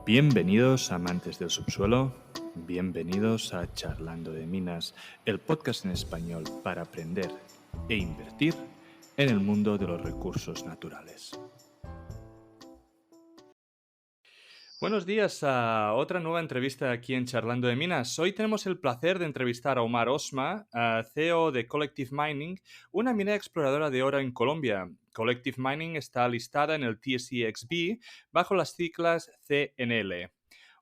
Bienvenidos amantes del subsuelo, bienvenidos a Charlando de Minas, el podcast en español para aprender e invertir en el mundo de los recursos naturales. Buenos días a otra nueva entrevista aquí en Charlando de Minas. Hoy tenemos el placer de entrevistar a Omar Osma, CEO de Collective Mining, una minera exploradora de oro en Colombia. Collective Mining está listada en el TSX-V bajo las siglas CNL.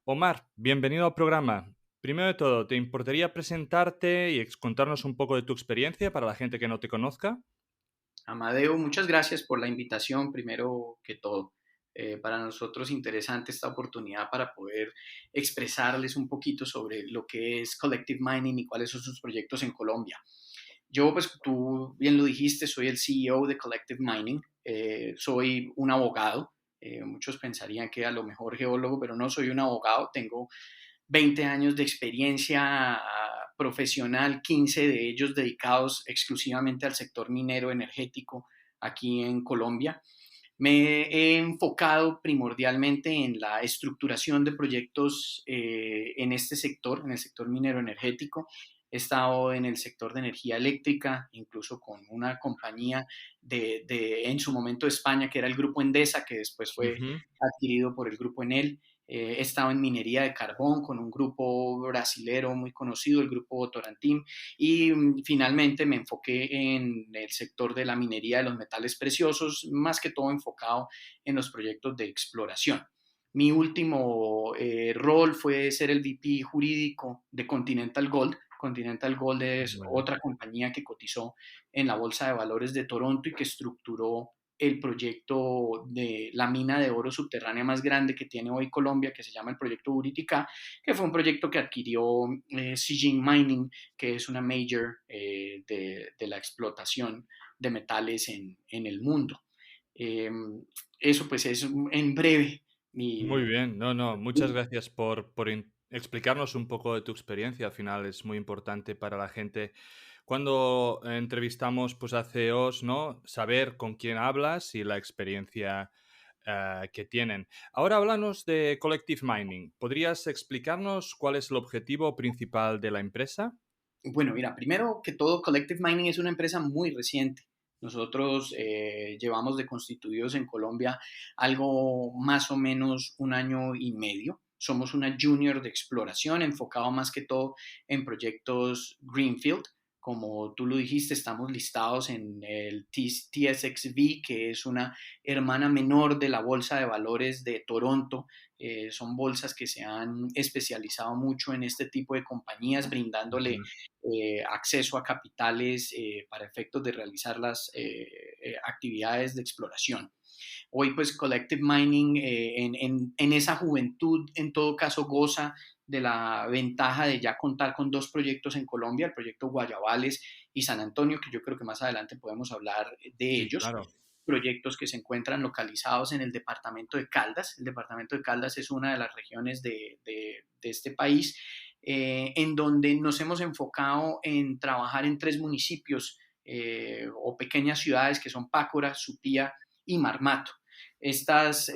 Omar, bienvenido al programa. Primero de todo, ¿te importaría presentarte y contarnos un poco de tu experiencia para la gente que no te conozca? Amadeo, muchas gracias por la invitación, primero que todo. Para nosotros interesante esta oportunidad para poder expresarles un poquito sobre lo que es Collective Mining y cuáles son sus proyectos en Colombia. Yo, pues tú bien lo dijiste, soy el CEO de Collective Mining, soy un abogado. Muchos pensarían que a lo mejor geólogo, pero no soy un abogado, tengo 20 años de experiencia profesional, 15 de ellos dedicados exclusivamente al sector minero energético aquí en Colombia. Me he enfocado primordialmente en la estructuración de proyectos en este sector, en el sector minero energético. He estado en el sector de energía eléctrica, incluso con una compañía en su momento de España, que era el Grupo Endesa, que después fue Ujú. adquirido por el Grupo Enel. He estado en minería de carbón con un grupo brasilero muy conocido, el Grupo Votorantim, y finalmente me enfoqué en el sector de la minería de los metales preciosos, más que todo enfocado en los proyectos de exploración. Mi último rol fue ser el VP jurídico de Continental Gold. Continental Gold es Muy bien. otra compañía que cotizó en la Bolsa de Valores de Toronto y que estructuró el proyecto de la mina de oro subterránea más grande que tiene hoy Colombia, que se llama el proyecto Buriticá, que fue un proyecto que adquirió Zijin Mining, que es una major de la explotación de metales en el mundo. Eh, Eso pues es en breve Muy mi... bien, no, muchas gracias por explicarnos un poco de tu experiencia. Al final es muy importante para la gente cuando entrevistamos pues, a CEOs, ¿no? Saber con quién hablas y la experiencia que tienen. Ahora háblanos de Collective Mining. ¿Podrías explicarnos cuál es el objetivo principal de la empresa? Bueno, mira, primero que todo, Collective Mining es una empresa muy reciente. Nosotros llevamos de constituidos en Colombia algo más o menos un año y medio. Somos una junior de exploración enfocado más que todo en proyectos Greenfield. Como tú lo dijiste, estamos listados en el TSXV, que es una hermana menor de la Bolsa de Valores de Toronto. Son bolsas que se han especializado mucho en este tipo de compañías, brindándole Ujú. acceso a capitales para efectos de realizar las actividades de exploración. Hoy pues Collective Mining en esa juventud en todo caso goza de la ventaja de ya contar con dos proyectos en Colombia, el proyecto Guayabales y San Antonio, que yo creo que más adelante podemos hablar de Sí, ellos. claro. Proyectos que se encuentran localizados en el departamento de Caldas. El departamento de Caldas es una de las regiones de este país en donde nos hemos enfocado en trabajar en tres municipios o pequeñas ciudades que son Pácora, Supía y Marmato. Estos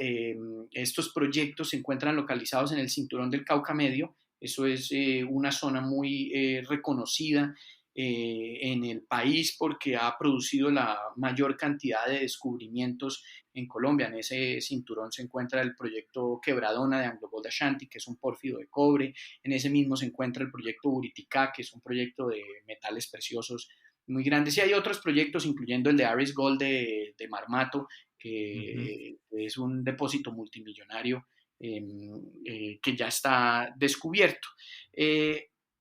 proyectos se encuentran localizados en el cinturón del Cauca Medio. Eso es una zona muy reconocida en el país porque ha producido la mayor cantidad de descubrimientos en Colombia. En ese cinturón se encuentra el proyecto Quebradona de Anglo Gold Ashanti, que es un pórfido de cobre. En ese mismo se encuentra el proyecto Buriticá, que es un proyecto de metales preciosos muy grandes. Y hay otros proyectos, incluyendo el de Aris Gold de Marmato, Ujú. que es un depósito multimillonario que ya está descubierto.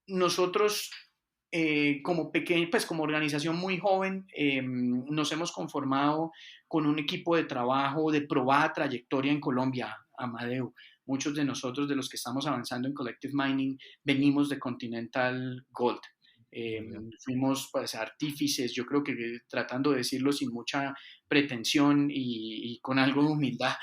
Nosotros pues como organización muy joven, nos hemos conformado con un equipo de trabajo de probada trayectoria en Colombia, Amadeo. Muchos de nosotros, de los que estamos avanzando en Collective Mining, venimos de Continental Gold. Muy bien. Fuimos pues artífices, yo creo que tratando de decirlo sin mucha pretensión y con algo de humildad,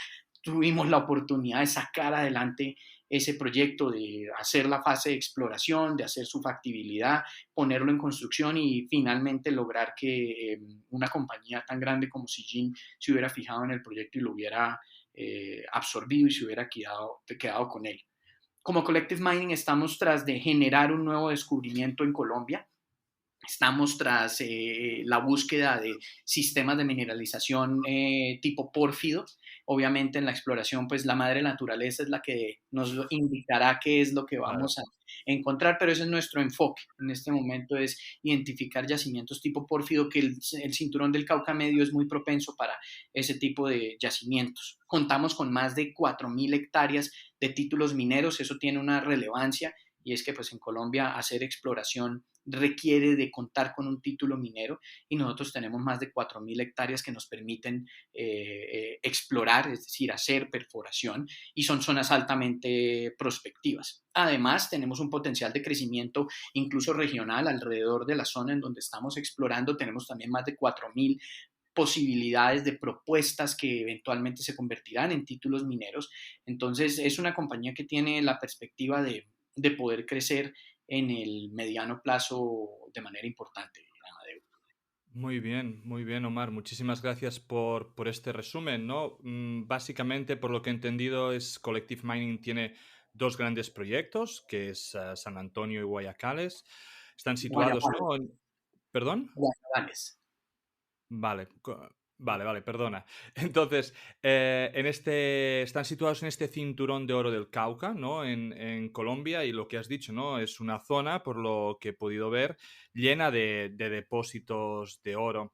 tuvimos la oportunidad de sacar adelante ese proyecto, de hacer la fase de exploración, de hacer su factibilidad, ponerlo en construcción y finalmente lograr que una compañía tan grande como Sijin se hubiera fijado en el proyecto y lo hubiera absorbido y se hubiera quedado con él. Como Collective Mining estamos tras de generar un nuevo descubrimiento en Colombia. Estamos tras la búsqueda de sistemas de mineralización tipo pórfido. Obviamente en la exploración, pues la madre naturaleza es la que nos indicará qué es lo que Claro. vamos a encontrar, pero ese es nuestro enfoque. En este momento es identificar yacimientos tipo pórfido, que el cinturón del Cauca Medio es muy propenso para ese tipo de yacimientos. Contamos con más de 4.000 hectáreas de títulos mineros, eso tiene una relevancia y es que pues en Colombia hacer exploración requiere de contar con un título minero y nosotros tenemos más de 4.000 hectáreas que nos permiten explorar, es decir, hacer perforación y son zonas altamente prospectivas. Además, tenemos un potencial de crecimiento incluso regional alrededor de la zona en donde estamos explorando. Tenemos también más de 4.000 posibilidades de propuestas que eventualmente se convertirán en títulos mineros. Entonces, es una compañía que tiene la perspectiva de poder crecer en el mediano plazo de manera importante, Amadeo. Muy bien, Omar. Muchísimas gracias por este resumen, ¿no? Básicamente, por lo que he entendido, Collective Mining tiene dos grandes proyectos, que es San Antonio y Guayacales. Están situados, Guayabales. ¿no? ¿Perdón? Guayabales. Vale, vale, perdona. Entonces, están situados en este cinturón de oro del Cauca, ¿no? En Colombia, y lo que has dicho, ¿no? Es una zona, por lo que he podido ver, llena de depósitos de oro.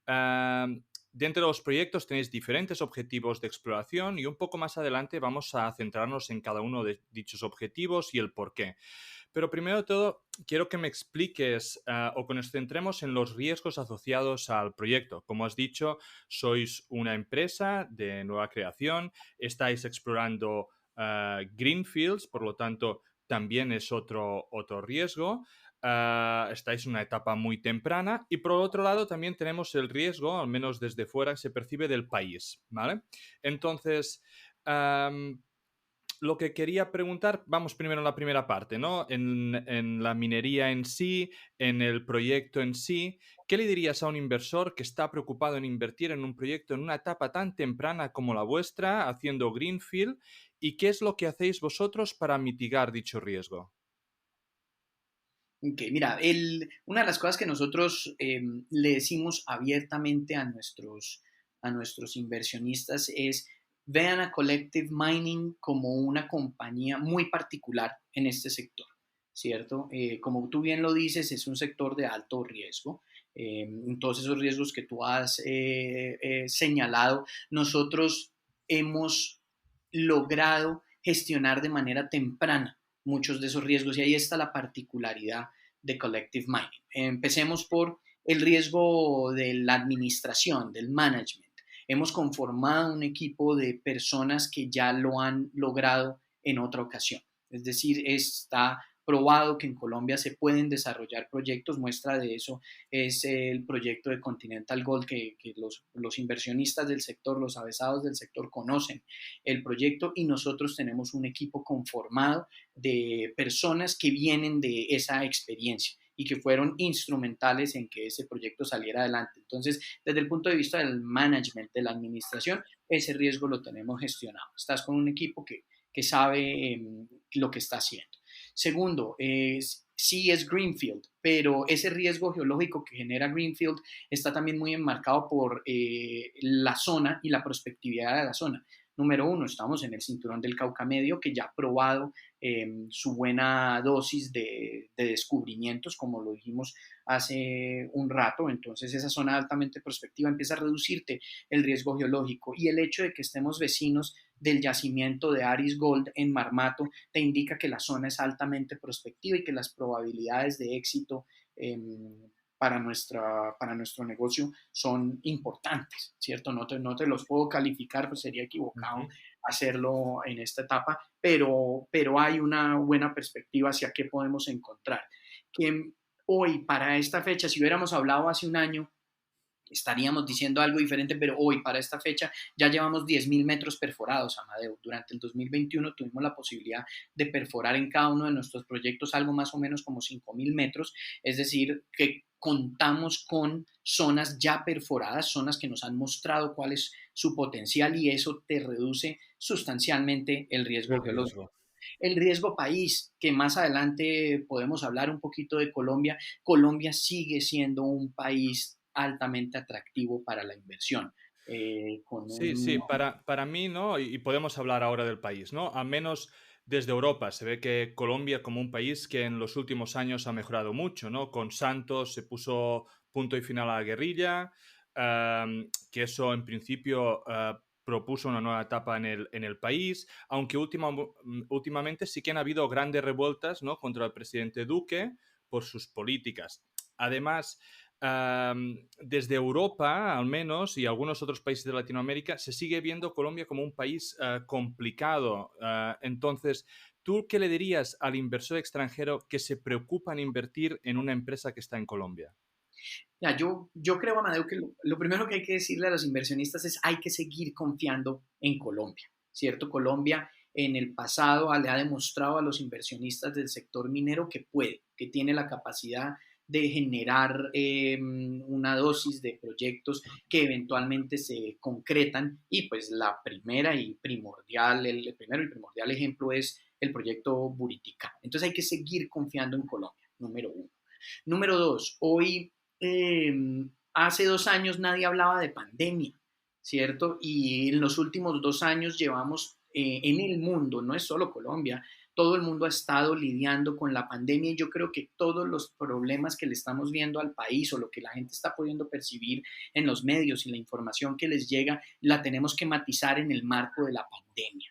Dentro de los proyectos tenéis diferentes objetivos de exploración y un poco más adelante vamos a centrarnos en cada uno de dichos objetivos y el por qué. Pero primero de todo, quiero que me expliques o que nos centremos en los riesgos asociados al proyecto. Como has dicho, sois una empresa de nueva creación, estáis explorando greenfields, por lo tanto, también es otro riesgo. Estáis en una etapa muy temprana y por otro lado también tenemos el riesgo, al menos desde fuera, que se percibe del país, ¿vale? Entonces, lo que quería preguntar, vamos primero en la primera parte, ¿no? En la minería en sí, en el proyecto en sí, ¿qué le dirías a un inversor que está preocupado en invertir en un proyecto en una etapa tan temprana como la vuestra, haciendo greenfield? ¿Y qué es lo que hacéis vosotros para mitigar dicho riesgo? Okay, mira, una de las cosas que nosotros le decimos abiertamente a nuestros inversionistas es vean a Collective Mining como una compañía muy particular en este sector, ¿cierto? Como tú bien lo dices, es un sector de alto riesgo. Todos esos riesgos que tú has señalado, nosotros hemos logrado gestionar de manera temprana muchos de esos riesgos y ahí está la particularidad de Collective Mining. Empecemos por el riesgo de la administración, del management. Hemos conformado un equipo de personas que ya lo han logrado en otra ocasión. Es decir, está probado que en Colombia se pueden desarrollar proyectos. Muestra de eso es el proyecto de Continental Gold que los inversionistas del sector, los avesados del sector conocen el proyecto y nosotros tenemos un equipo conformado de personas que vienen de esa experiencia y que fueron instrumentales en que ese proyecto saliera adelante. Entonces, desde el punto de vista del management, de la administración, ese riesgo lo tenemos gestionado. Estás con un equipo que sabe lo que está haciendo. Segundo, sí es Greenfield, pero ese riesgo geológico que genera Greenfield está también muy enmarcado por la zona y la prospectividad de la zona. Número uno, estamos en el cinturón del Cauca Medio, que ya ha probado su buena dosis de descubrimientos, como lo dijimos hace un rato. Entonces, esa zona altamente prospectiva empieza a reducirte el riesgo geológico y el hecho de que estemos vecinos del yacimiento de Aris Gold en Marmato te indica que la zona es altamente prospectiva y que las probabilidades de éxito para nuestro negocio son importantes, ¿cierto? No te los puedo calificar, pues sería equivocado Ujú. hacerlo en esta etapa, pero hay una buena perspectiva hacia qué podemos encontrar. Que hoy, para esta fecha, si hubiéramos hablado hace un año, estaríamos diciendo algo diferente, pero hoy, para esta fecha, ya llevamos 10.000 metros perforados, Amadeo. Durante el 2021 tuvimos la posibilidad de perforar en cada uno de nuestros proyectos algo más o menos como 5.000 metros, es decir, que contamos con zonas ya perforadas, zonas que nos han mostrado cuáles su potencial y eso te reduce sustancialmente el riesgo El geológico. riesgo. El riesgo país, que más adelante podemos hablar un poquito de Colombia. Colombia sigue siendo un país altamente atractivo para la inversión, con Sí, un... sí, para mí, ¿no? Y podemos hablar ahora del país, ¿no? Al menos desde Europa se ve que Colombia como un país que en los últimos años ha mejorado mucho, ¿no? Con Santos se puso punto y final a la guerrilla, que eso en principio propuso una nueva etapa en el país, aunque últimamente sí que han habido grandes revueltas, ¿no? Contra el presidente Duque por sus políticas. Además, desde Europa, al menos, y algunos otros países de Latinoamérica, se sigue viendo Colombia como un país complicado. Entonces, ¿tú qué le dirías al inversor extranjero que se preocupa en invertir en una empresa que está en Colombia? Ya, yo creo, Amadeo, que lo primero que hay que decirle a los inversionistas es hay que seguir confiando en Colombia, ¿cierto? Colombia en el pasado le ha demostrado a los inversionistas del sector minero que puede, que tiene la capacidad de generar una dosis de proyectos que eventualmente se concretan y pues la primera y primordial, el primero y primordial ejemplo es el proyecto Buriticá. Entonces hay que seguir confiando en Colombia, número uno. Número dos, hoy eh, hace 2 años nadie hablaba de pandemia, ¿cierto? Y en los últimos 2 años llevamos en el mundo, no es solo Colombia, todo el mundo ha estado lidiando con la pandemia y yo creo que todos los problemas que le estamos viendo al país o lo que la gente está pudiendo percibir en los medios y la información que les llega, la tenemos que matizar en el marco de la pandemia.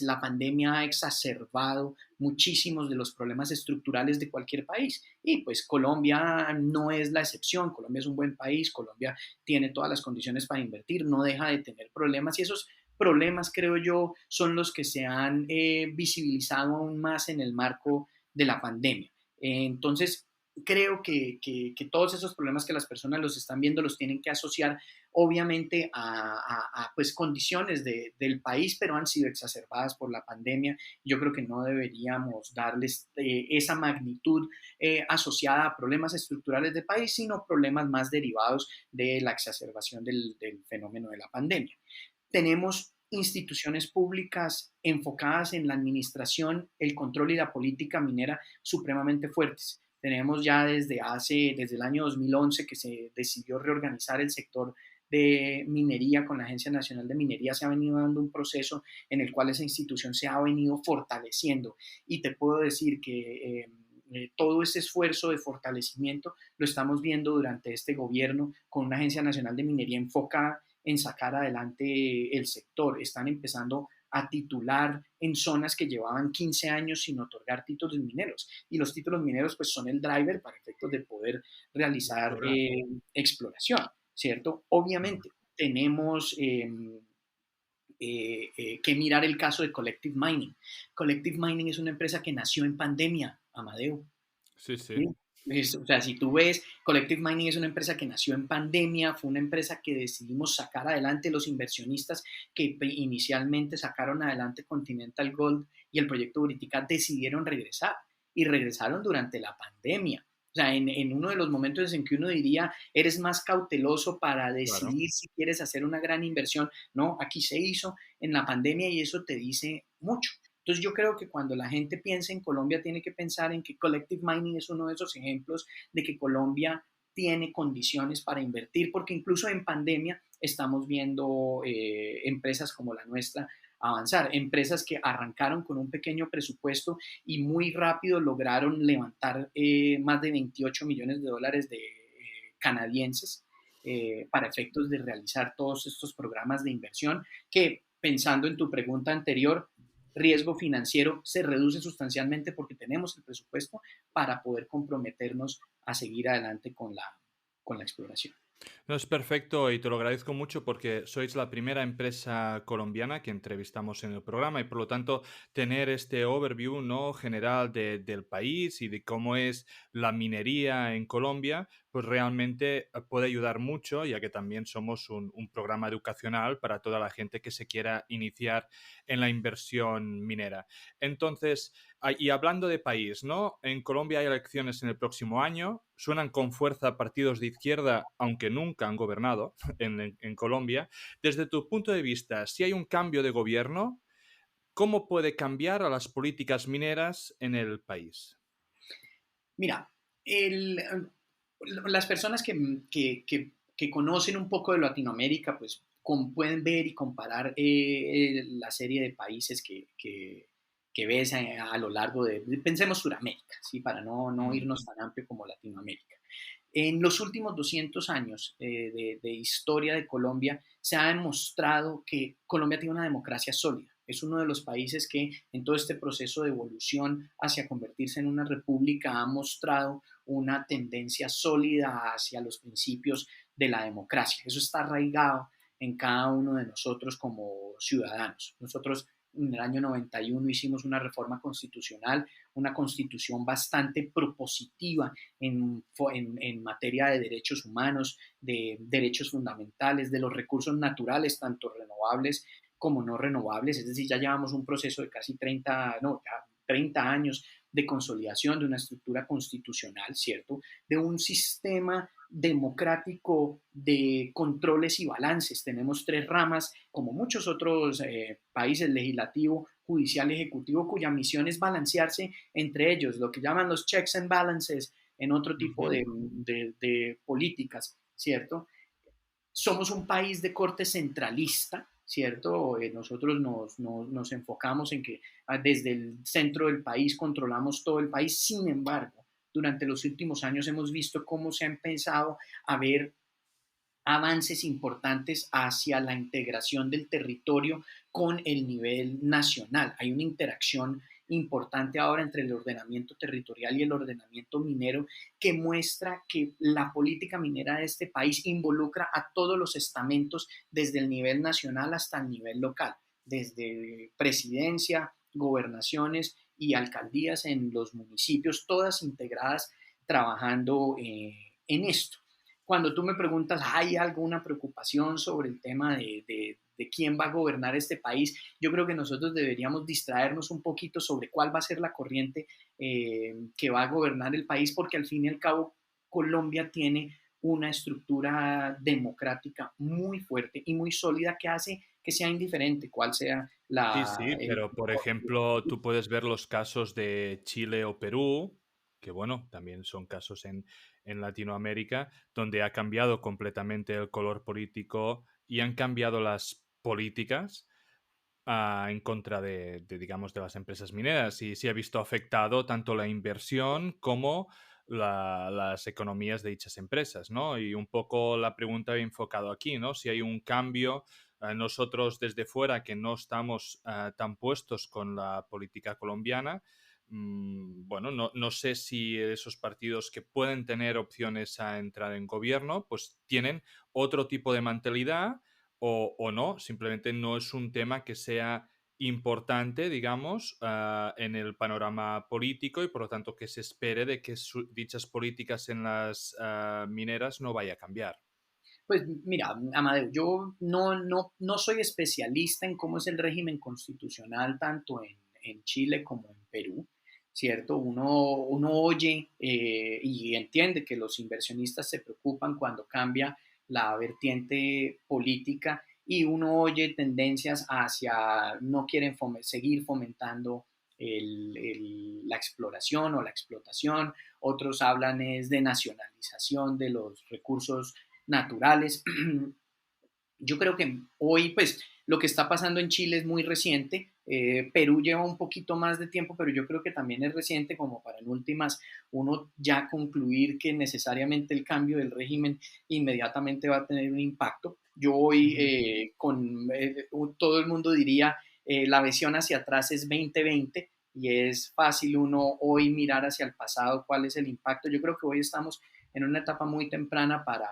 La pandemia ha exacerbado muchísimos de los problemas estructurales de cualquier país. Y pues Colombia no es la excepción. Colombia es un buen país, Colombia tiene todas las condiciones para invertir, no deja de tener problemas y esos problemas, creo yo, son los que se han visibilizado aún más en el marco de la pandemia. Entonces, creo que todos esos problemas que las personas los están viendo los tienen que asociar obviamente pues condiciones del país, pero han sido exacerbadas por la pandemia. Yo creo que no deberíamos darles esa magnitud asociada a problemas estructurales del país, sino problemas más derivados de la exacerbación del fenómeno de la pandemia. Tenemos instituciones públicas enfocadas en la administración, el control y la política minera supremamente fuertes. Tenemos ya desde el año 2011 que se decidió reorganizar el sector de minería con la Agencia Nacional de Minería, se ha venido dando un proceso en el cual esa institución se ha venido fortaleciendo y te puedo decir que todo ese esfuerzo de fortalecimiento lo estamos viendo durante este gobierno con una Agencia Nacional de Minería enfocada en sacar adelante el sector. Están empezando a titular en zonas que llevaban 15 años sin otorgar títulos mineros. Y los títulos mineros pues son el driver para efectos de poder De realizar explorar. exploración, ¿cierto? Obviamente tenemos que mirar el caso de Collective Mining. Collective Mining es una empresa que nació en pandemia, Amadeo. Sí, sí. ¿Sí? O sea, si tú ves, Collective Mining es una empresa que nació en pandemia, fue una empresa que decidimos sacar adelante los inversionistas que inicialmente sacaron adelante Continental Gold y el proyecto Buriticá decidieron regresar y regresaron durante la pandemia. O sea, en uno de los momentos en que uno diría, eres más cauteloso para Claro. decidir si quieres hacer una gran inversión. No, aquí se hizo en la pandemia y eso te dice mucho. Entonces yo creo que cuando la gente piensa en Colombia tiene que pensar en que Collective Mining es uno de esos ejemplos de que Colombia tiene condiciones para invertir, porque incluso en pandemia estamos viendo empresas como la nuestra avanzar, empresas que arrancaron con un pequeño presupuesto y muy rápido lograron levantar más de 28 millones de dólares de canadienses para efectos de realizar todos estos programas de inversión que, pensando en tu pregunta anterior, riesgo financiero se reduce sustancialmente porque tenemos el presupuesto para poder comprometernos a seguir adelante con la exploración. No, es perfecto y te lo agradezco mucho porque sois la primera empresa colombiana que entrevistamos en el programa y por lo tanto tener este overview, ¿no? General del país y de cómo es la minería en Colombia, pues realmente puede ayudar mucho, ya que también somos un programa educacional para toda la gente que se quiera iniciar en la inversión minera. Entonces, y hablando de país, ¿no? En Colombia hay elecciones en el próximo año, suenan con fuerza partidos de izquierda, aunque nunca han gobernado en Colombia. Desde tu punto de vista, si hay un cambio de gobierno, ¿cómo puede cambiar a las políticas mineras en el país? Mira, las personas que conocen un poco de Latinoamérica, pues pueden ver y comparar la serie de países que ves a lo largo pensemos Suramérica, ¿sí? Para no Mm, irnos tan amplio como Latinoamérica. En los últimos 200 años de historia de Colombia se ha demostrado que Colombia tiene una democracia sólida. Es uno de los países que en todo este proceso de evolución hacia convertirse en una república ha mostrado una tendencia sólida hacia los principios de la democracia. Eso está arraigado en cada uno de nosotros como ciudadanos. Nosotros en el año 91 hicimos una reforma constitucional, una constitución bastante propositiva en materia de derechos humanos, de derechos fundamentales, de los recursos naturales, tanto renovables como no renovables. Es decir, ya llevamos un proceso de casi 30, no, ya 30 años de consolidación de una estructura constitucional, ¿cierto? De un sistema democrático de controles y balances. Tenemos tres ramas, como muchos otros países, legislativo, judicial, ejecutivo, cuya misión es balancearse entre ellos, lo que llaman los checks and balances en otro tipo ujú. de políticas, ¿cierto? Somos un país de corte centralista, ¿cierto? Nosotros nos enfocamos en que desde el centro del país controlamos todo el país. Sin embargo, durante los últimos años hemos visto cómo se ha empezado a ver avances importantes hacia la integración del territorio con el nivel nacional. Hay una interacción importante ahora entre el ordenamiento territorial y el ordenamiento minero que muestra que la política minera de este país involucra a todos los estamentos desde el nivel nacional hasta el nivel local, desde presidencia, gobernaciones y alcaldías en los municipios, todas integradas trabajando en esto. Cuando tú me preguntas, ¿hay alguna preocupación sobre el tema de quién va a gobernar este país? Yo creo que nosotros deberíamos distraernos un poquito sobre cuál va a ser la corriente que va a gobernar el país, porque al fin y al cabo Colombia tiene una estructura democrática muy fuerte y muy sólida que hace que sea indiferente cuál sea Sí, sí, el... pero por ejemplo, tú puedes ver los casos de Chile o Perú, que bueno, también son casos en Latinoamérica, donde ha cambiado completamente el color político y han cambiado las políticas en contra digamos, de las empresas mineras y se ha visto afectado tanto la inversión como las economías de dichas empresas, ¿no? Y un poco la pregunta he enfocado aquí, ¿no? Si hay un cambio, nosotros desde fuera que no estamos tan puestos con la política colombiana, bueno, no sé si esos partidos que pueden tener opciones a entrar en gobierno, pues tienen otro tipo de mentalidad o no, simplemente no es un tema que sea importante, digamos, en el panorama político y por lo tanto que se espere de que dichas políticas en las mineras no vaya a cambiar. Pues mira, Amadeo, yo no soy especialista en cómo es el régimen constitucional tanto en Chile como en Perú, ¿cierto? Uno oye y entiende que los inversionistas se preocupan cuando cambia la vertiente política y uno oye tendencias hacia no quieren seguir fomentando la exploración o la explotación, otros hablan es de nacionalización de los recursos naturales. Yo creo que hoy, pues, lo que está pasando en Chile es muy reciente. Perú lleva un poquito más de tiempo, pero yo creo que también es reciente como para en últimas uno ya concluir que necesariamente el cambio del régimen inmediatamente va a tener un impacto. Yo hoy Ujú. todo el mundo diría la visión hacia atrás es 2020 y es fácil uno hoy mirar hacia el pasado cuál es el impacto. Yo creo que hoy estamos en una etapa muy temprana para,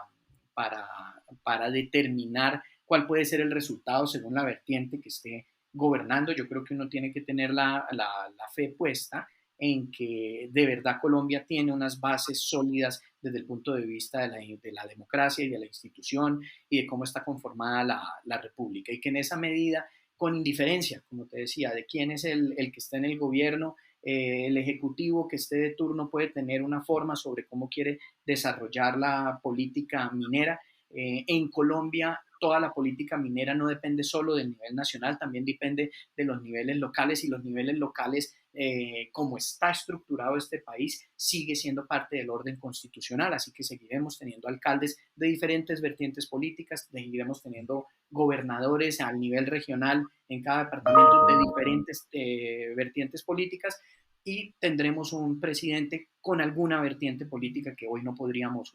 para determinar cuál puede ser el resultado según la vertiente que esté gobernando. Yo creo que uno tiene que tener la fe puesta en que de verdad Colombia tiene unas bases sólidas desde el punto de vista de la democracia y de la institución y de cómo está conformada la república. Y que en esa medida, con indiferencia, como te decía, de quién es el que está en el gobierno, el ejecutivo que esté de turno puede tener una forma sobre cómo quiere desarrollar la política minera. En Colombia, toda la política minera no depende solo del nivel nacional, también depende de los niveles locales, y los niveles locales, como está estructurado este país, sigue siendo parte del orden constitucional, así que seguiremos teniendo alcaldes de diferentes vertientes políticas, seguiremos teniendo gobernadores al nivel regional en cada departamento de diferentes vertientes políticas, y tendremos un presidente con alguna vertiente política que hoy no podríamos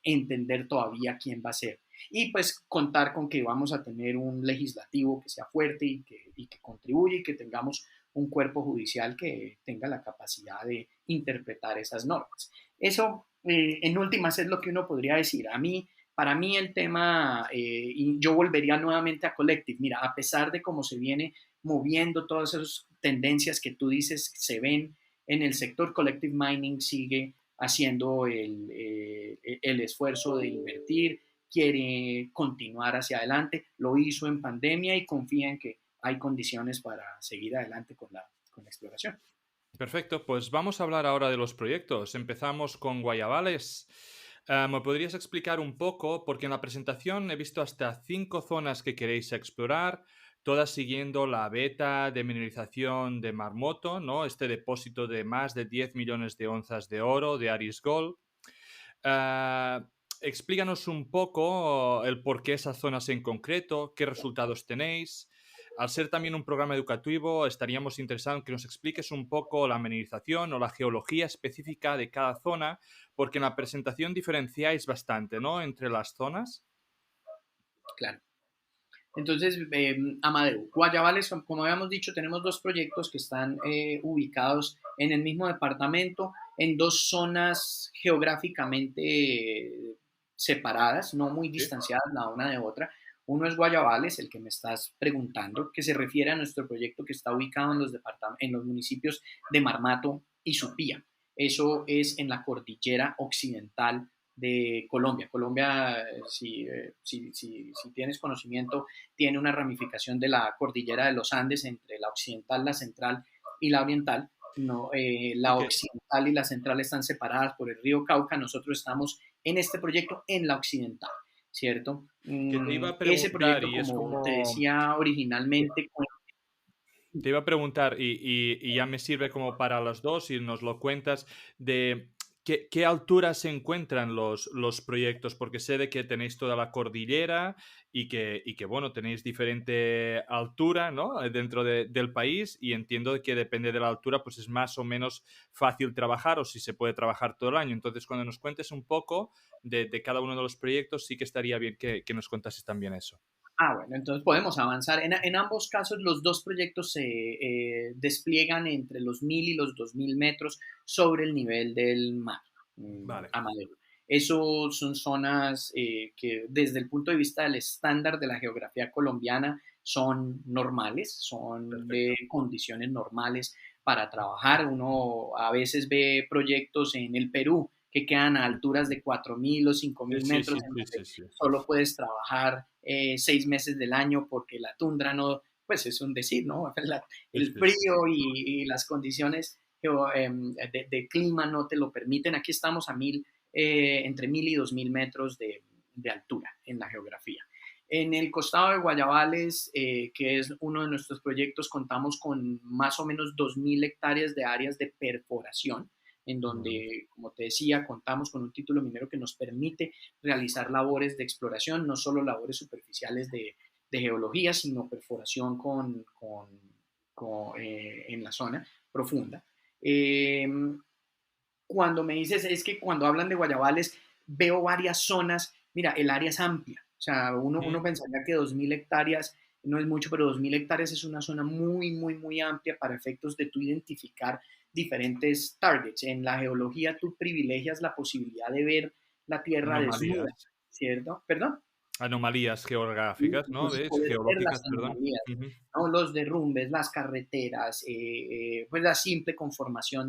entender todavía quién va a ser. Y pues contar con que vamos a tener un legislativo que sea fuerte y que contribuya, y que tengamos un cuerpo judicial que tenga la capacidad de interpretar esas normas. Eso, en últimas, es lo que uno podría decir. Para mí el tema, y yo volvería nuevamente a Collective, mira, a pesar de cómo se viene moviendo todas esas tendencias que tú dices se ven en el sector, Collective Mining sigue haciendo el esfuerzo de invertir, quiere continuar hacia adelante, lo hizo en pandemia y confía en que hay condiciones para seguir adelante con la exploración. Perfecto, pues vamos a hablar ahora de los proyectos. Empezamos con Guayabales. ¿Me podrías explicar un poco? Porque en la presentación he visto hasta 5 zonas que queréis explorar, todas siguiendo la beta de mineralización de Marmoto, ¿no? Este depósito de más de 10 millones de onzas de oro de Aris Gold. Explícanos un poco el por qué esas zonas en concreto, qué resultados tenéis. Al ser también un programa educativo, estaríamos interesados en que nos expliques un poco la mineralización o la geología específica de cada zona, porque en la presentación diferenciáis bastante, ¿no?, entre las zonas. Claro. Entonces, Amadeu, Guayabales, como habíamos dicho, tenemos dos proyectos que están ubicados en el mismo departamento, en dos zonas geográficamente separadas, no muy Sí. distanciadas la una de otra. Uno es Guayabales, el que me estás preguntando, que se refiere a nuestro proyecto que está ubicado en los municipios de Marmato y Supía. Eso es en la cordillera occidental de Colombia. Colombia, si tienes conocimiento, tiene una ramificación de la cordillera de los Andes entre la occidental, la central y la oriental. No, la Okay. occidental y la central están separadas por el río Cauca. Nosotros estamos en este proyecto en la occidental, ¿cierto? Que te iba a Ese preguntar, proyecto, y es como te como decía originalmente, te iba a preguntar, y ya me sirve como para los dos, y nos lo cuentas, de qué altura se encuentran los proyectos, porque sé de que tenéis toda la cordillera y que bueno, tenéis diferente altura, ¿no?, dentro del país, y entiendo que depende de la altura, pues es más o menos fácil trabajar, o si se puede trabajar todo el año. Entonces, cuando nos cuentes un poco de cada uno de los proyectos, sí que estaría bien que nos contases también eso. bueno, entonces podemos avanzar. En ambos casos, los dos proyectos se despliegan entre los 1.000 y los 2.000 metros sobre el nivel del mar, Vale, Amadeo. Eso son zonas que desde el punto de vista del estándar de la geografía colombiana son normales, son de perfecto. condiciones normales para trabajar. Uno a veces ve proyectos en el Perú que quedan a alturas de 4.000 o cinco Sí, mil sí, metros, sí, en sí, donde sí, sí. solo puedes trabajar 6 meses del año porque la tundra no, pues es un decir, ¿no? Sí, El sí, sí, sí. frío y las condiciones de clima no te lo permiten. Aquí estamos entre 1.000 y 2.000 metros de altura en la geografía. En el costado de Guayabales, que es uno de nuestros proyectos, contamos con más o menos 2.000 hectáreas de áreas de perforación, en Ujú. donde, como te decía, contamos con un título minero que nos permite realizar labores de exploración, no solo labores superficiales de geología, sino perforación en la zona profunda. Eh, Cuando me dices, es que cuando hablan de Guayabales, veo varias zonas. Mira, el área es amplia. O sea, uno Mm. pensaría que 2.000 hectáreas no es mucho, pero 2.000 hectáreas es una zona muy, muy, muy amplia para efectos de tú identificar diferentes targets. En la geología tú privilegias la posibilidad de ver la Tierra desnuda, Anomalías. ¿cierto? ¿Perdón? Anomalías ¿Sí? geográficas, ¿no? Entonces ¿Ves? puedes ver las Geológicas, perdón. anomalías, Ujú. ¿no? Los derrumbes, las carreteras, pues la simple conformación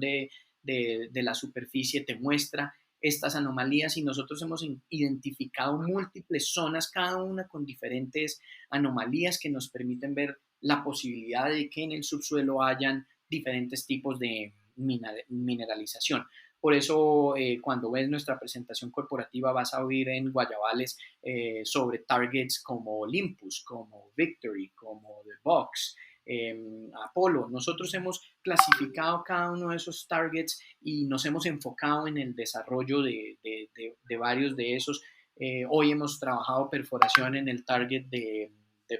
de la superficie te muestra estas anomalías y nosotros hemos identificado múltiples zonas, cada una con diferentes anomalías que nos permiten ver la posibilidad de que en el subsuelo hayan diferentes tipos de mineralización. Por eso, cuando ves nuestra presentación corporativa, vas a oír en Guayabales sobre targets como Olympus, como Victory, como The Box, Apolo. Nosotros hemos clasificado cada uno de esos targets y nos hemos enfocado en el desarrollo de varios de esos. Hoy hemos trabajado perforación en el target de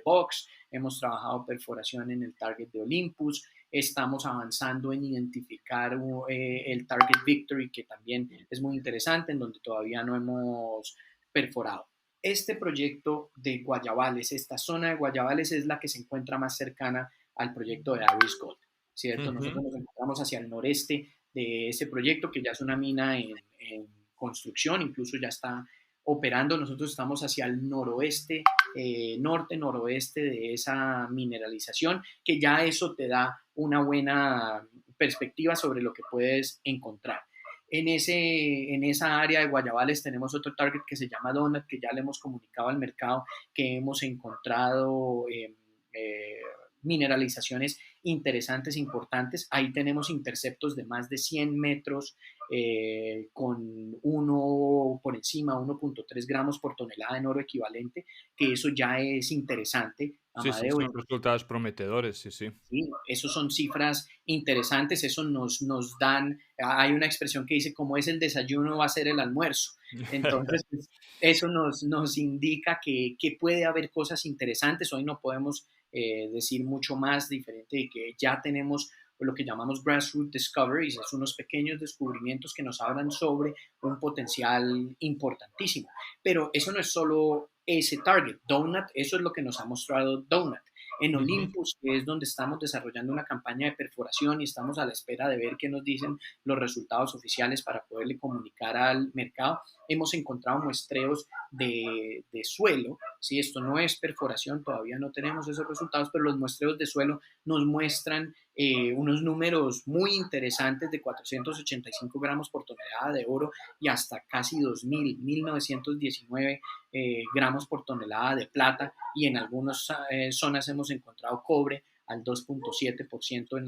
Box, hemos trabajado perforación en el target de Olympus, estamos avanzando en identificar el target Victory, que también es muy interesante, en donde todavía no hemos perforado. Este proyecto de Guayabales, esta zona de Guayabales es la que se encuentra más cercana al proyecto de Aris Gold, ¿cierto? Nosotros nos encontramos hacia el noreste de ese proyecto, que ya es una mina en construcción, incluso ya está operando. Nosotros estamos hacia el noroeste, norte-noroeste de esa mineralización, que ya eso te da una buena perspectiva sobre lo que puedes encontrar. En esa área de Guayabales tenemos otro target que se llama Donut, que ya le hemos comunicado al mercado que hemos encontrado mineralizaciones interesantes, importantes. Ahí tenemos interceptos de más de 100 metros con uno por encima, 1.3 gramos por tonelada en oro equivalente, que eso ya es interesante, Sí, sí, Amadeo. son resultados prometedores, sí, sí. Sí, eso son cifras interesantes, eso nos dan, hay una expresión que dice, como es el desayuno, va a ser el almuerzo. Entonces, pues, eso nos indica que puede haber cosas interesantes. Hoy no podemos decir mucho más diferente de que ya tenemos lo que llamamos grassroots discoveries, es unos pequeños descubrimientos que nos hablan sobre un potencial importantísimo. Pero eso no es solo ese target, Donut, eso es lo que nos ha mostrado Donut. En Olympus, que es donde estamos desarrollando una campaña de perforación y estamos a la espera de ver qué nos dicen los resultados oficiales para poderle comunicar al mercado, hemos encontrado muestreos de suelo. Si esto no es perforación, todavía no tenemos esos resultados, pero los muestreos de suelo nos muestran unos números muy interesantes de 485 gramos por tonelada de oro y hasta casi 2.000, 1919 gramos por tonelada de plata, y en algunas zonas hemos encontrado cobre al 2.7%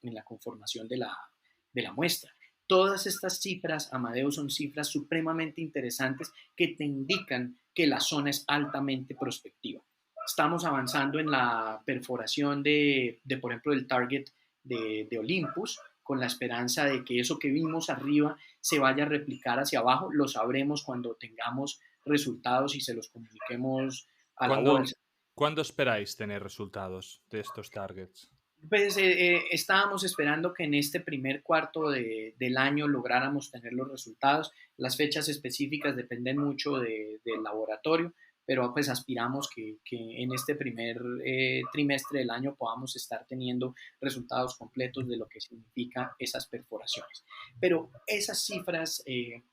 en la conformación de la muestra. Todas estas cifras, Amadeo, son cifras supremamente interesantes que te indican que la zona es altamente prospectiva. Estamos avanzando en la perforación por ejemplo, del target de Olympus, con la esperanza de que eso que vimos arriba se vaya a replicar hacia abajo. Lo sabremos cuando tengamos resultados y se los comuniquemos a la ¿Cuándo, bolsa. ¿Cuándo esperáis tener resultados de estos targets? Pues estábamos esperando que en este primer cuarto del año lográramos tener los resultados. Las fechas específicas dependen mucho del laboratorio, pero pues aspiramos que en este primer trimestre del año podamos estar teniendo resultados completos de lo que significa esas perforaciones. Pero esas cifras,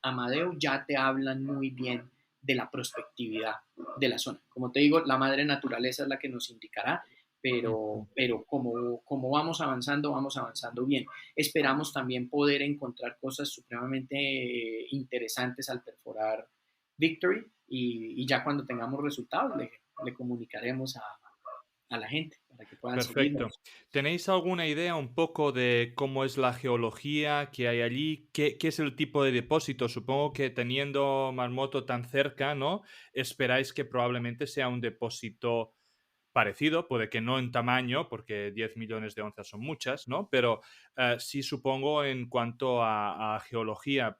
Amadeo, ya te hablan muy bien de la prospectividad de la zona. Como te digo, la madre naturaleza es la que nos indicará, pero como vamos avanzando bien. Esperamos también poder encontrar cosas supremamente interesantes al perforar Victory, y ya cuando tengamos resultados le comunicaremos a la gente para que puedan Perfecto. seguirnos. ¿Tenéis alguna idea un poco de cómo es la geología que hay allí? ¿Qué es el tipo de depósito? Supongo que teniendo Marmoto tan cerca, ¿no? Esperáis que probablemente sea un depósito parecido, puede que no en tamaño, porque 10 millones de onzas son muchas, ¿no? Pero sí supongo en cuanto a geología,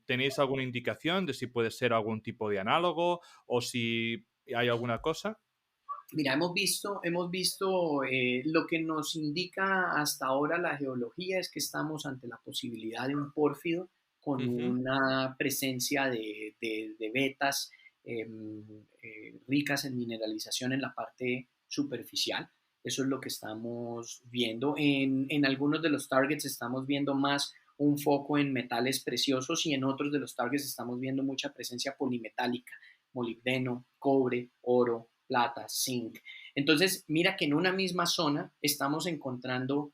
¿tenéis alguna indicación de si puede ser algún tipo de análogo o si hay alguna cosa? Mira, hemos visto lo que nos indica hasta ahora la geología es que estamos ante la posibilidad de un pórfido con Ujú. una presencia de vetas ricas en mineralización en la parte superficial. Eso es lo que estamos viendo. En algunos de los targets estamos viendo más un foco en metales preciosos, y en otros de los targets estamos viendo mucha presencia polimetálica, molibdeno, cobre, oro, plata, zinc. Entonces, mira que en una misma zona estamos encontrando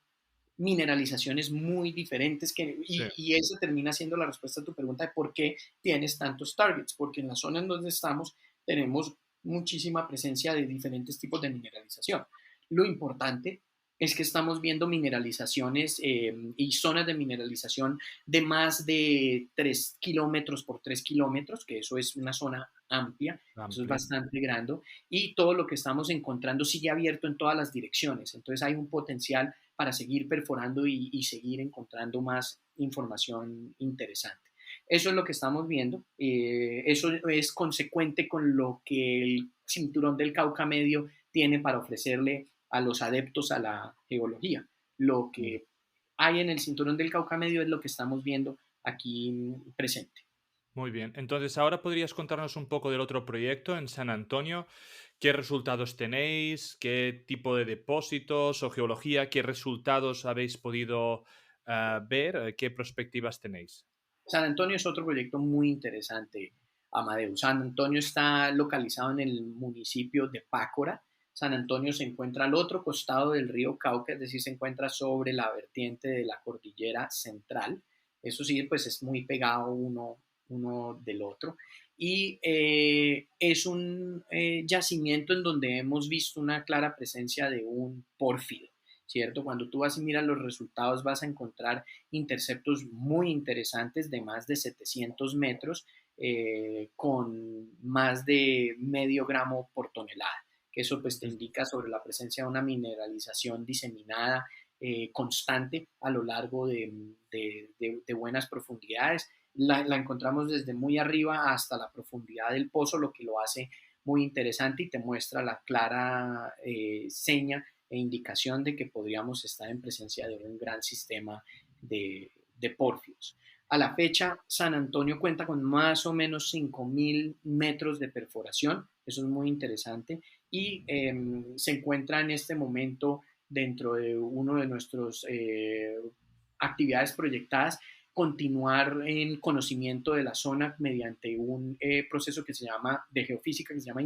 mineralizaciones muy diferentes Sí, y esa termina siendo la respuesta a tu pregunta de por qué tienes tantos targets, porque en la zona en donde estamos tenemos muchísima presencia de diferentes tipos de mineralización. Lo importante es que estamos viendo mineralizaciones y zonas de mineralización de más de 3 kilómetros por 3 kilómetros, que eso es una zona amplia, eso es amplia. bastante grande, y todo lo que estamos encontrando sigue abierto en todas las direcciones. Entonces hay un potencial para seguir perforando y seguir encontrando más información interesante. Eso es lo que estamos viendo. Eso es consecuente con lo que el cinturón del Cauca Medio tiene para ofrecerle a los adeptos a la geología. Lo Mm. que hay en el cinturón del Cauca Medio es lo que estamos viendo aquí presente. Muy bien. Entonces, ahora podrías contarnos un poco del otro proyecto en San Antonio. ¿Qué resultados tenéis? ¿Qué tipo de depósitos o geología? ¿Qué resultados habéis podido ver? ¿Qué perspectivas tenéis? San Antonio es otro proyecto muy interesante, Amadeo. San Antonio está localizado en el municipio de Pácora. San Antonio se encuentra al otro costado del río Cauca, es decir, se encuentra sobre la vertiente de la cordillera central. Eso sí, pues es muy pegado uno del otro. Y es un yacimiento en donde hemos visto una clara presencia de un pórfido, ¿cierto? Cuando tú vas y miras los resultados vas a encontrar interceptos muy interesantes de más de 700 metros con más de medio gramo por tonelada, que eso pues te indica sobre la presencia de una mineralización diseminada constante a lo largo de buenas profundidades. La encontramos desde muy arriba hasta la profundidad del pozo, lo que lo hace muy interesante y te muestra la clara seña e indicación de que podríamos estar en presencia de un gran sistema de pórfidos. A la fecha, San Antonio cuenta con más o menos 5.000 metros de perforación, eso es muy interesante, y se encuentra en este momento dentro de uno de nuestros actividades proyectadas, continuar en conocimiento de la zona mediante un proceso que se llama, de geofísica, que se llama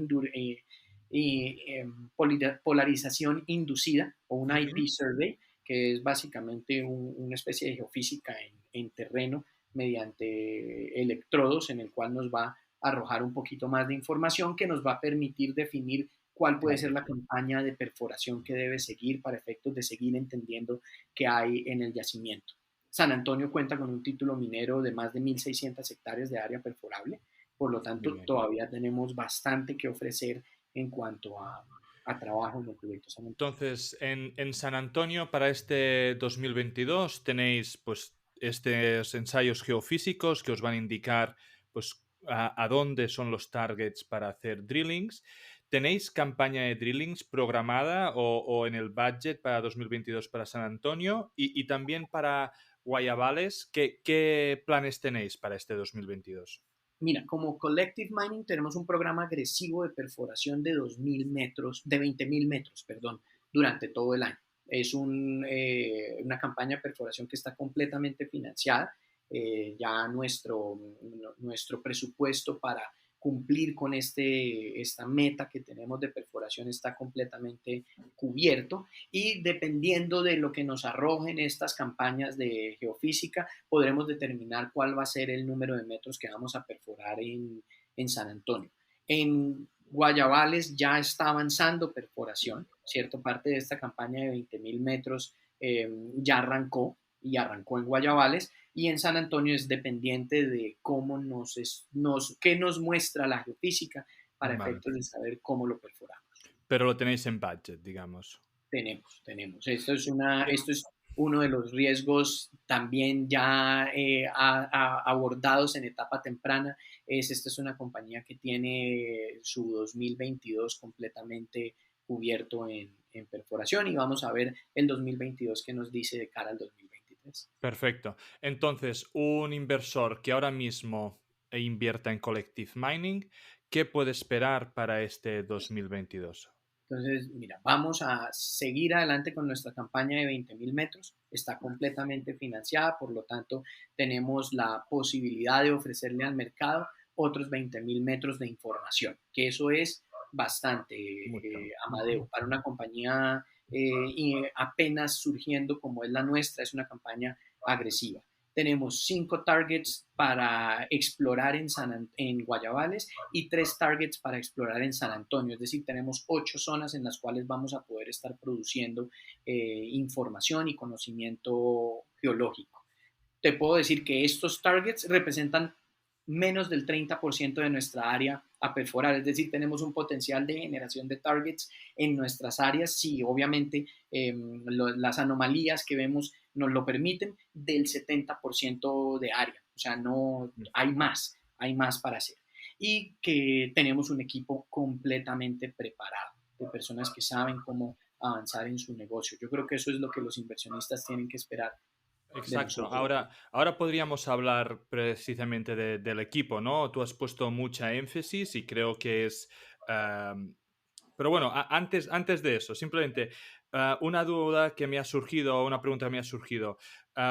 polarización inducida o un Ujú. IP survey, que es básicamente una especie de geofísica en terreno mediante electrodos en el cual nos va a arrojar un poquito más de información que nos va a permitir definir cuál puede ser Claro. la campaña de perforación que debe seguir para efectos de seguir entendiendo qué hay en el yacimiento. San Antonio cuenta con un título minero de más de 1.600 hectáreas de área perforable, por lo Muy tanto bien. todavía tenemos bastante que ofrecer en cuanto a trabajo en el proyecto San Antonio. Entonces, en San Antonio para este 2022 tenéis pues estos ensayos geofísicos que os van a indicar pues a dónde son los targets para hacer drillings. ¿Tenéis campaña de drillings programada o en el budget para 2022 para San Antonio? Y también para Guayabales, ¿qué planes tenéis para este 2022? Mira, como Collective Mining tenemos un programa agresivo de perforación de 2.000 metros, de 20.000 metros, perdón, durante todo el año. Es una campaña de perforación que está completamente financiada. Ya nuestro presupuesto para cumplir con esta meta que tenemos de perforación está completamente cubierto y dependiendo de lo que nos arrojen estas campañas de geofísica, podremos determinar cuál va a ser el número de metros que vamos a perforar en San Antonio. En Guayabales ya está avanzando perforación, cierto, parte de esta campaña de 20.000 metros ya arrancó y arrancó en Guayabales y en San Antonio es dependiente de cómo qué nos muestra la geofísica para Vale. efectos de saber cómo lo perforamos. Pero lo tenéis en budget, digamos. Tenemos. Esto es uno de los riesgos también ya abordados en etapa temprana. Esta es una compañía que tiene su 2022 completamente cubierto en perforación y vamos a ver el 2022 que nos dice de cara al 2023. Perfecto. Entonces, un inversor que ahora mismo invierta en Collective Mining, ¿qué puede esperar para este 2022? Entonces, mira, vamos a seguir adelante con nuestra campaña de 20.000 metros. Está completamente financiada, por lo tanto, tenemos la posibilidad de ofrecerle al mercado otros 20.000 metros de información, que eso es bastante, Mucho. Amadeo, para una compañía y apenas surgiendo como es la nuestra, es una campaña agresiva. Tenemos 5 targets para explorar en Guayabales y 3 targets para explorar en San Antonio. Es decir, tenemos 8 zonas en las cuales vamos a poder estar produciendo información y conocimiento geológico. Te puedo decir que estos targets representan menos del 30% de nuestra área a perforar, es decir, tenemos un potencial de generación de targets en nuestras áreas, si obviamente las anomalías que vemos nos lo permiten, del 70% de área, o sea, no hay más para hacer. Y que tenemos un equipo completamente preparado, de personas que saben cómo avanzar en su negocio. Yo creo que eso es lo que los inversionistas tienen que esperar de Exacto. nosotros. Ahora podríamos hablar precisamente del equipo, ¿no? Tú has puesto mucha énfasis y creo que es... pero bueno, antes de eso, simplemente una duda que me ha surgido, una pregunta que me ha surgido.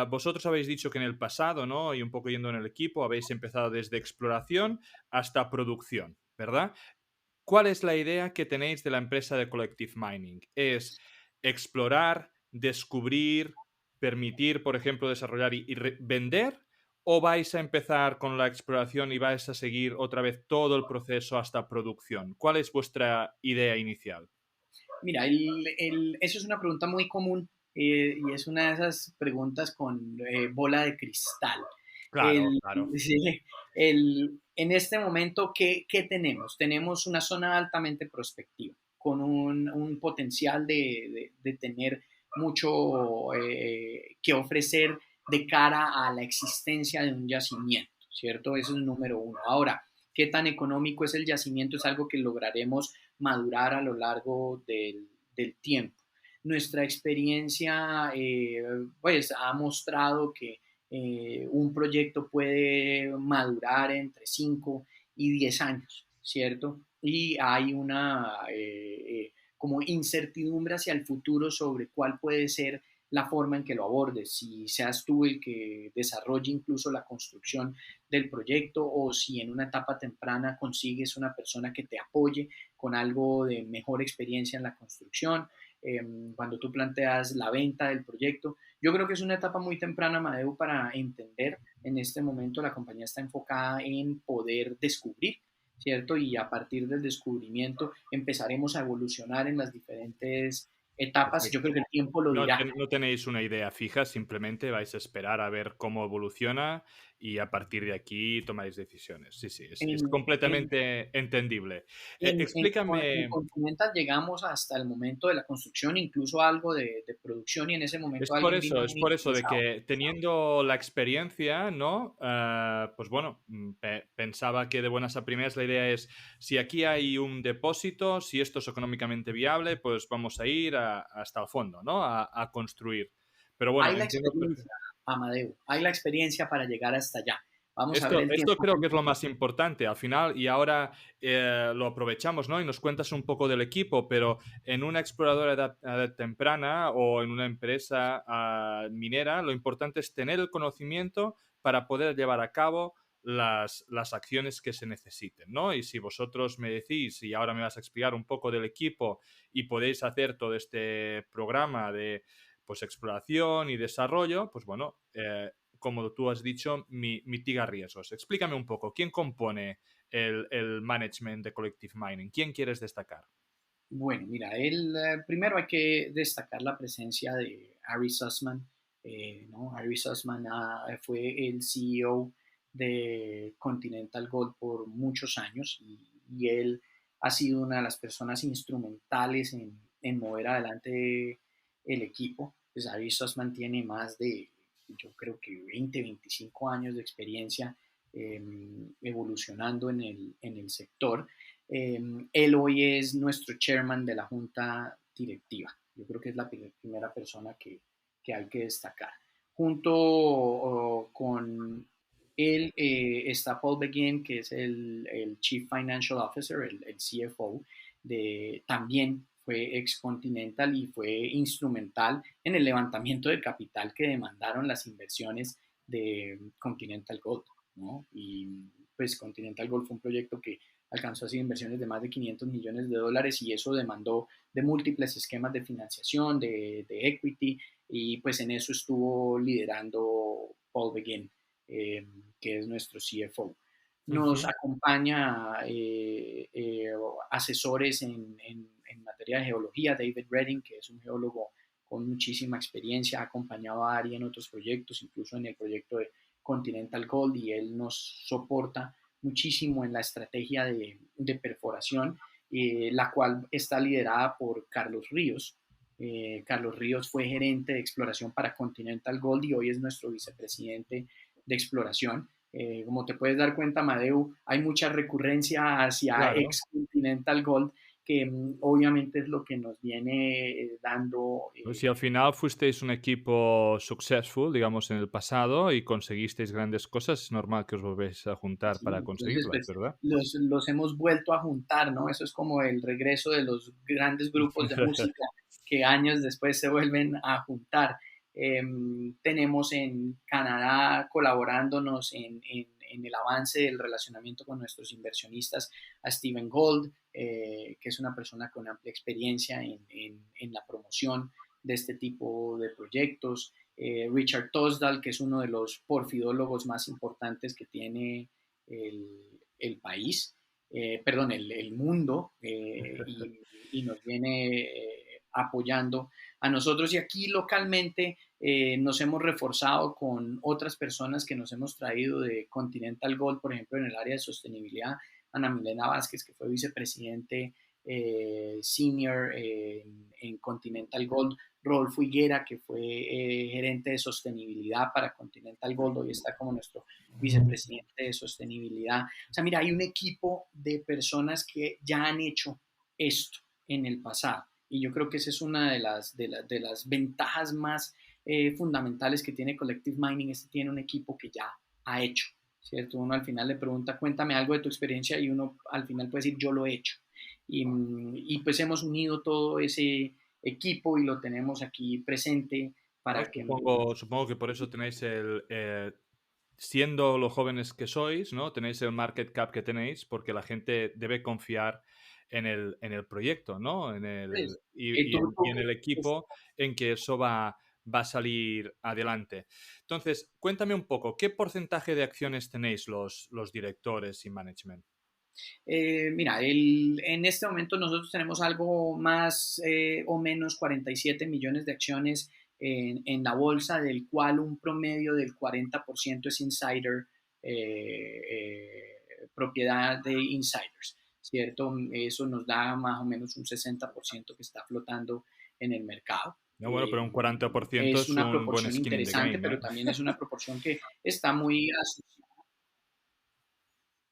Vosotros habéis dicho que en el pasado, ¿no? Y un poco yendo en el equipo, habéis empezado desde exploración hasta producción, ¿verdad? ¿Cuál es la idea que tenéis de la empresa de Collective Mining? ¿Es explorar, descubrir, permitir, por ejemplo, desarrollar y vender? ¿O vais a empezar con la exploración y vais a seguir otra vez todo el proceso hasta producción? ¿Cuál es vuestra idea inicial? Mira, eso es una pregunta muy común y es una de esas preguntas con bola de cristal. Claro, El, claro. sí, en este momento, ¿qué tenemos? Tenemos una zona altamente prospectiva, con un potencial de tener mucho que ofrecer de cara a la existencia de un yacimiento, ¿cierto? Eso es el número uno. Ahora, ¿qué tan económico es el yacimiento? Es algo que lograremos madurar a lo largo del tiempo. Nuestra experiencia pues, ha mostrado que un proyecto puede madurar entre 5 y 10 años, ¿cierto? Y hay una como incertidumbre hacia el futuro sobre cuál puede ser la forma en que lo abordes, si seas tú el que desarrolle incluso la construcción del proyecto o si en una etapa temprana consigues una persona que te apoye con algo de mejor experiencia en la construcción, cuando tú planteas la venta del proyecto. Yo creo que es una etapa muy temprana, Amadeo, para entender. En este momento la compañía está enfocada en poder descubrir, ¿cierto? Y a partir del descubrimiento empezaremos a evolucionar en las diferentes etapas. Yo Perfecto. creo que el tiempo lo No, dirá. no tenéis una idea fija, simplemente vais a esperar a ver cómo evoluciona y a partir de aquí tomáis decisiones. Sí, sí, es En, en, completamente entendible. en Explícame, Continental llegamos hasta el momento de la construcción, incluso algo de producción, y en ese momento alguien vino es muy por eso de interesado. que teniendo la experiencia, ¿no? Pues bueno, pensaba que de buenas a primeras la idea es, si aquí hay un depósito, si esto es económicamente viable, pues vamos a ir hasta el fondo, ¿no? A construir. Pero bueno, Hay la entiendo experiencia, Amadeo, hay la experiencia para llegar hasta allá. Vamos a ver el esto tiempo. creo que es lo más importante al final y ahora lo aprovechamos, ¿no? Y nos cuentas un poco del equipo, pero en una exploradora a edad temprana o en una empresa minera, lo importante es tener el conocimiento para poder llevar a cabo las acciones que se necesiten, ¿no? Y si vosotros me decís, y ahora me vas a explicar un poco del equipo y podéis hacer todo este programa de pues exploración y desarrollo, pues bueno, como tú has dicho, mitiga riesgos. Explícame un poco, ¿quién compone el management de Collective Mining? ¿Quién quieres destacar? Bueno, mira, primero hay que destacar la presencia de Harry Sussman, ¿no? Harry Sussman fue el CEO de Continental Gold por muchos años y él ha sido una de las personas instrumentales en mover adelante el equipo. Pues Harry Sussman tiene más de, yo creo que 20, 25 años de experiencia evolucionando en el sector. Él hoy es nuestro chairman de la junta directiva. Yo creo que es la primera persona que hay que destacar. Junto con él está Paul Begin, que es el Chief Financial Officer, el CFO, también fue ex Continental y fue instrumental en el levantamiento de capital que demandaron las inversiones de Continental Gold, ¿no? Y pues Continental Gold fue un proyecto que alcanzó a hacer inversiones de más de 500 millones de dólares y eso demandó de múltiples esquemas de financiación, de equity, y pues en eso estuvo liderando Paul Begin, que es nuestro CFO. Nos Ujú. acompaña asesores en materia de geología, David Redding, que es un geólogo con muchísima experiencia, ha acompañado a Ari en otros proyectos, incluso en el proyecto de Continental Gold, y él nos soporta muchísimo en la estrategia de perforación, la cual está liderada por Carlos Ríos. Carlos Ríos fue gerente de exploración para Continental Gold y hoy es nuestro vicepresidente de exploración. Como te puedes dar cuenta, Amadeu, hay mucha recurrencia hacia Claro. ex Continental Gold, que obviamente es lo que nos viene dando. Pues si al final fuisteis un equipo successful, digamos, en el pasado y conseguisteis grandes cosas, es normal que os volvéis a juntar Sí, para entonces, conseguirlas, pues ¿verdad? los hemos vuelto a juntar, ¿no? Eso es como el regreso de los grandes grupos de música que años después se vuelven a juntar. Tenemos en Canadá colaborándonos en el avance del relacionamiento con nuestros inversionistas a Steven Gold, que es una persona con amplia experiencia en la promoción de este tipo de proyectos. Richard Tosdal, que es uno de los porfidólogos más importantes que tiene el país, perdón, el mundo, y nos viene apoyando a nosotros. Y aquí localmente nos hemos reforzado con otras personas que nos hemos traído de Continental Gold, por ejemplo, en el área de sostenibilidad, Ana Milena Vázquez, que fue vicepresidente senior en Continental Gold, Rolfo Higuera, que fue gerente de sostenibilidad para Continental Gold, hoy está como nuestro vicepresidente de sostenibilidad. O sea, mira, hay un equipo de personas que ya han hecho esto en el pasado. Y yo creo que esa es una de las ventajas más fundamentales que tiene Collective Mining, es que tiene un equipo que ya ha hecho, ¿cierto? Uno al final le pregunta, cuéntame algo de tu experiencia y uno al final puede decir, yo lo he hecho. Y pues hemos unido todo ese equipo y lo tenemos aquí presente No, para que... supongo que por eso tenéis siendo los jóvenes que sois, ¿no? Tenéis el market cap que tenéis porque la gente debe confiar en el proyecto, ¿no? Pues, Y en el equipo en que eso va a salir adelante. Entonces, cuéntame un poco, ¿qué porcentaje de acciones tenéis los directores y management? Mira, en este momento nosotros tenemos algo más o menos 47 millones de acciones en la bolsa, del cual un promedio del 40% es insider, propiedad de insiders, ¿cierto? Eso nos da más o menos un 60% que está flotando en el mercado. No, bueno, pero un 40% Es es una un buen proporción skin in the interesante, game, ¿eh? pero también es una proporción que está muy asociada.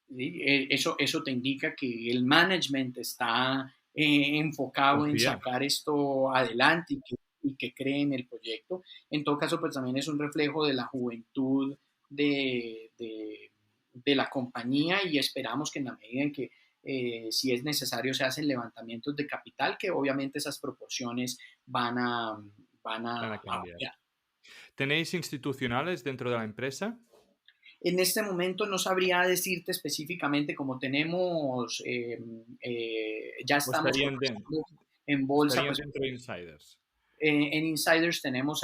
¿Sí? Eso te indica que el management está enfocado en Confía. sacar esto adelante y que cree en el proyecto. En todo caso, pues también es un reflejo de la juventud de la compañía y esperamos que en la medida en que si es necesario se hacen levantamientos de capital, que obviamente esas proporciones van a, Van a a cambiar. variar. ¿Tenéis institucionales dentro de la empresa? En este momento no sabría decirte específicamente, como tenemos, ya ¿O estamos cotizando en bolsa, estarían pues dentro de insiders? en Insiders tenemos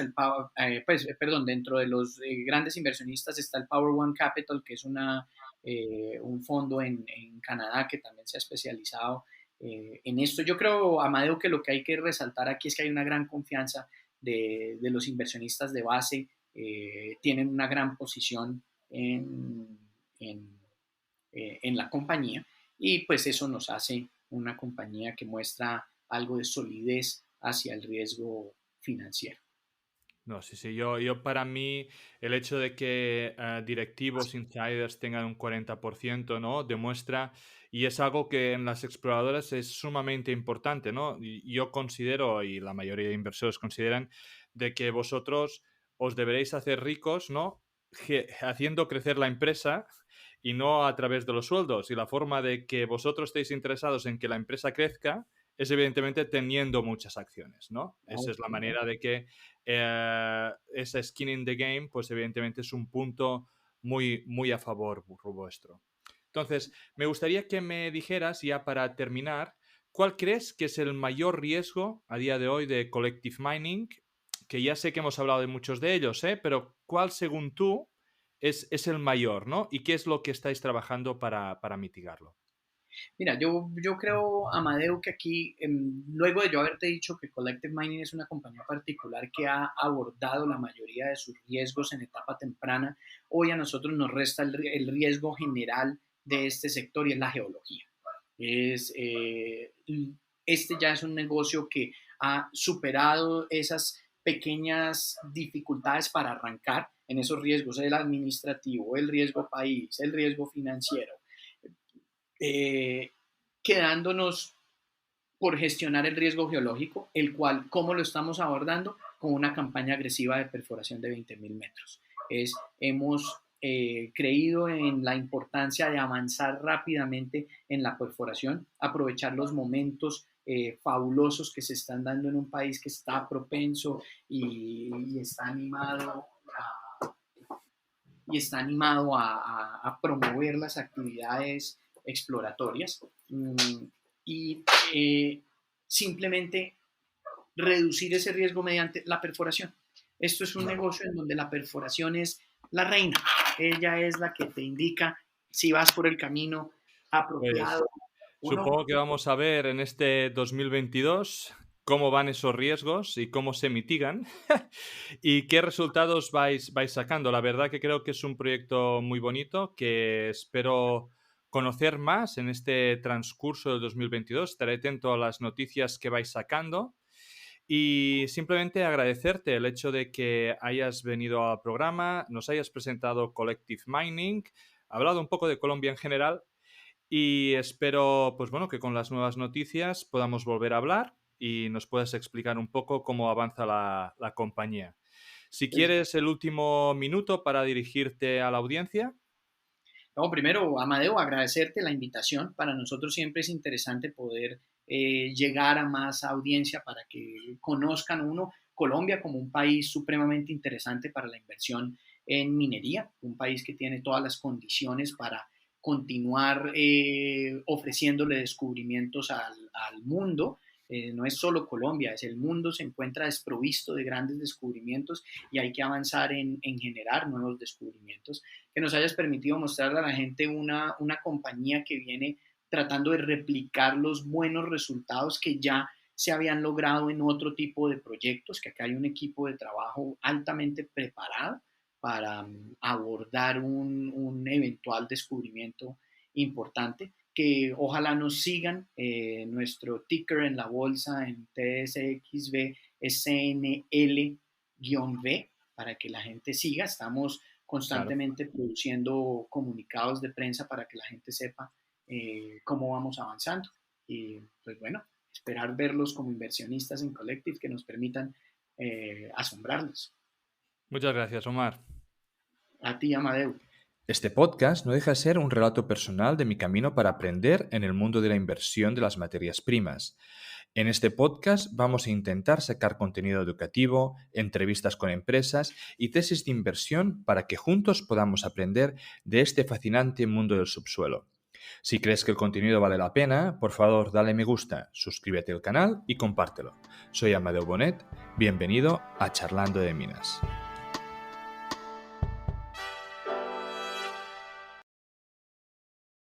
pues, perdón, dentro de los grandes inversionistas está el Power One Capital, que es un fondo en Canadá que también se ha especializado en esto. Yo creo, Amadeo, que lo que hay que resaltar aquí es que hay una gran confianza de los inversionistas de base, tienen una gran posición en, en, en la compañía y pues eso nos hace una compañía que muestra algo de solidez hacia el riesgo financiero. No, sí, sí. Yo para mí, el hecho de que directivos insiders tengan un 40%, ¿no? Demuestra, y es algo que en las exploradoras es sumamente importante, ¿no? Y yo considero, y la mayoría de inversores consideran, de que vosotros os deberéis hacer ricos, ¿no? Haciendo crecer la empresa y no a través de los sueldos. Y la forma de que vosotros estéis interesados en que la empresa crezca es evidentemente teniendo muchas acciones, ¿no? Esa es la manera de que esa skin in the game, pues evidentemente es un punto muy, muy a favor vuestro. Entonces, me gustaría que me dijeras, ya para terminar, ¿cuál crees que es el mayor riesgo a día de hoy de collective mining? Que ya sé que hemos hablado de muchos de ellos, ¿eh? Pero ¿cuál, según tú, es el mayor, ¿no? ¿Y qué es lo que estáis trabajando para mitigarlo? Mira, yo creo, Amadeo, que aquí, luego de yo haberte dicho que Collective Mining es una compañía particular que ha abordado la mayoría de sus riesgos en etapa temprana, hoy a nosotros nos resta el riesgo general de este sector y es la geología. Es, este ya es un negocio que ha superado esas pequeñas dificultades para arrancar en esos riesgos, el administrativo, el riesgo país, el riesgo financiero, eh, quedándonos por gestionar el riesgo geológico, el cual, ¿cómo lo estamos abordando? Con una campaña agresiva de perforación de 20.000 metros. Hemos creído en la importancia de avanzar rápidamente en la perforación, aprovechar los momentos fabulosos que se están dando en un país que está propenso y está animado a promover las actividades exploratorias y simplemente reducir ese riesgo mediante la perforación. Esto es un negocio en donde la perforación es la reina. Ella es la que te indica si vas por el camino Pues apropiado o no. supongo que vamos a ver en este 2022 cómo van esos riesgos y cómo se mitigan y qué resultados vais sacando. La verdad que creo que es un proyecto muy bonito que espero conocer más en este transcurso del 2022. Estaré atento a las noticias que vais sacando y simplemente agradecerte el hecho de que hayas venido al programa, nos hayas presentado Collective Mining, hablado un poco de Colombia en general y espero, pues bueno, que con las nuevas noticias podamos volver a hablar y nos puedas explicar un poco cómo avanza la compañía. Si Pues, quieres el último minuto para dirigirte a la audiencia. no, primero, Amadeo, agradecerte la invitación. Para nosotros siempre es interesante poder llegar a más audiencia para que conozcan uno Colombia como un país supremamente interesante para la inversión en minería, un país que tiene todas las condiciones para continuar ofreciéndole descubrimientos al mundo. No es solo Colombia, es el mundo, se encuentra desprovisto de grandes descubrimientos y hay que avanzar en generar nuevos descubrimientos. Que nos hayas permitido mostrarle a la gente una compañía que viene tratando de replicar los buenos resultados que ya se habían logrado en otro tipo de proyectos, que acá hay un equipo de trabajo altamente preparado para abordar un eventual descubrimiento importante, que ojalá nos sigan. Nuestro ticker en la bolsa en TSXV es CNL-V, para que la gente siga. Estamos Claro. constantemente produciendo comunicados de prensa para que la gente sepa cómo vamos avanzando. Y pues bueno, esperar verlos como inversionistas en Collective que nos permitan asombrarnos. Muchas gracias, Omar. A ti, Amadeu. Este podcast no deja de ser un relato personal de mi camino para aprender en el mundo de la inversión de las materias primas. En este podcast vamos a intentar sacar contenido educativo, entrevistas con empresas y tesis de inversión para que juntos podamos aprender de este fascinante mundo del subsuelo. Si crees que el contenido vale la pena, por favor dale me gusta, suscríbete al canal y compártelo. Soy Amadeu Bonet, bienvenido a Charlando de Minas.